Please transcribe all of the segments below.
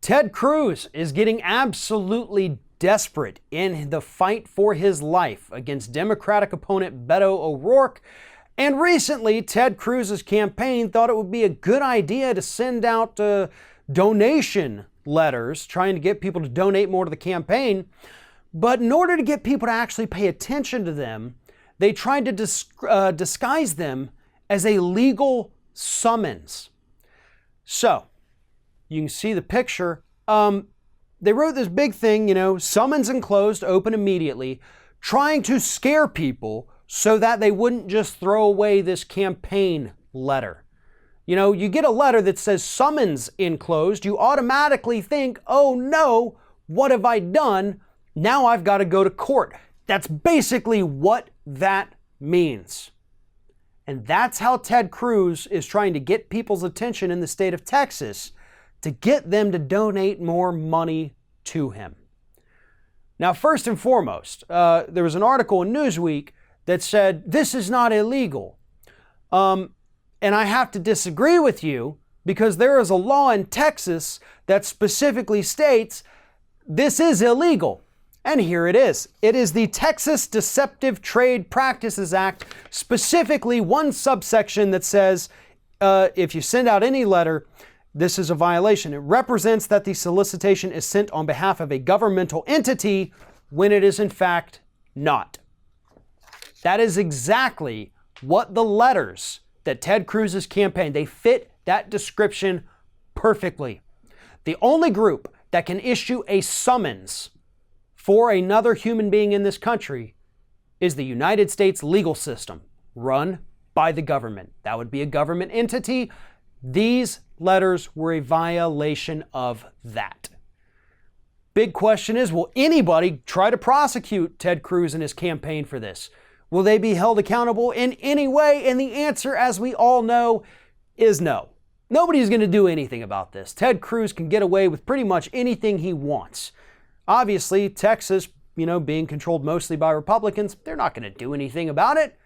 Ted Cruz is getting absolutely desperate in the fight for his life against Democratic opponent Beto O'Rourke. And recently, Ted Cruz's campaign thought it would be a good idea to send out donation letters, trying to get people to donate more to the campaign. But in order to get people to actually pay attention to them, they tried to disguise them as a legal summons. So, you can see the picture. They wrote this big thing, summons enclosed, open immediately, trying to scare people so that they wouldn't just throw away this campaign letter. You get a letter that says summons enclosed, you automatically think, oh no, what have I done? Now I've got to go to court. That's basically what that means. And that's how Ted Cruz is trying to get people's attention in the state of Texas to get them to donate more money to him. Now, first and foremost, there was an article in Newsweek that said, this is not illegal. And I have to disagree with you because there is a law in Texas that specifically states this is illegal. And here it is. It is the Texas Deceptive Trade Practices Act, specifically one subsection that says if you send out any letter, this is a violation. It represents that the solicitation is sent on behalf of a governmental entity when it is in fact not. That is exactly what the letters that Ted Cruz's campaign, they fit that description perfectly. The only group that can issue a summons for another human being in this country is the United States legal system, run by the government. That would be a government entity. These letters were a violation of that. Big question is, will anybody try to prosecute Ted Cruz and his campaign for this? Will they be held accountable in any way? And the answer, as we all know, is no. Nobody's going to do anything about this. Ted Cruz can get away with pretty much anything he wants. Obviously, Texas, being controlled mostly by Republicans, they're not going to do anything about it.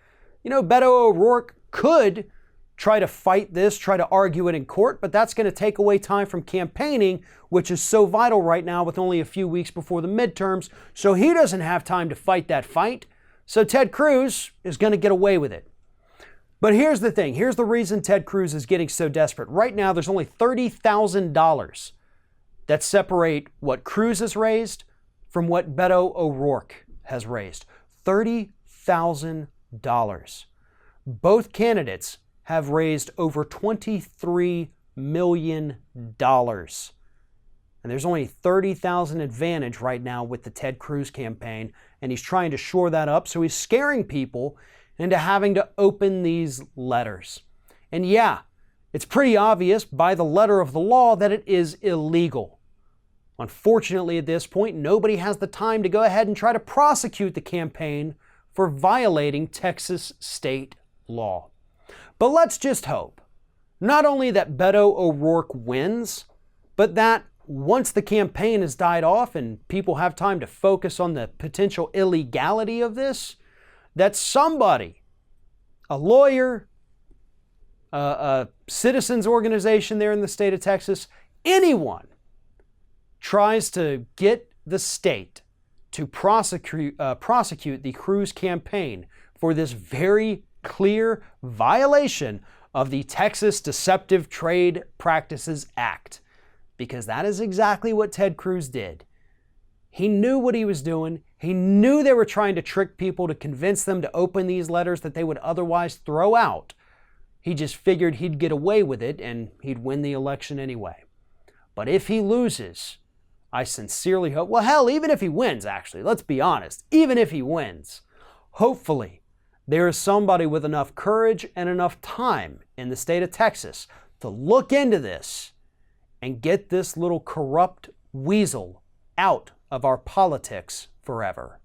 Beto O'Rourke could try to fight this, try to argue it in court, but that's going to take away time from campaigning, which is so vital right now with only a few weeks before the midterms. So he doesn't have time to fight that fight. So Ted Cruz is going to get away with it. But here's the thing. Here's the reason Ted Cruz is getting so desperate. Right now, there's only $30,000 that separate what Cruz has raised from what Beto O'Rourke has raised. $30,000. Both candidates have raised over $23 million. And there's only $30,000 advantage right now with the Ted Cruz campaign, and he's trying to shore that up, so he's scaring people into having to open these letters. And yeah, it's pretty obvious by the letter of the law that it is illegal. Unfortunately, at this point, nobody has the time to go ahead and try to prosecute the campaign for violating Texas state law. But let's just hope, not only that Beto O'Rourke wins, but that once the campaign has died off and people have time to focus on the potential illegality of this, that somebody, a lawyer, a citizens organization there in the state of Texas, anyone tries to get the state to prosecute the Cruz campaign for this very clear violation of the Texas Deceptive Trade Practices Act. Because that is exactly what Ted Cruz did. He knew what he was doing. He knew they were trying to trick people to convince them to open these letters that they would otherwise throw out. He just figured he'd get away with it and he'd win the election anyway. But if he loses, I sincerely hope, well, hell, even if he wins, actually, let's be honest, even if he wins, hopefully there is somebody with enough courage and enough time in the state of Texas to look into this and get this little corrupt weasel out of our politics forever.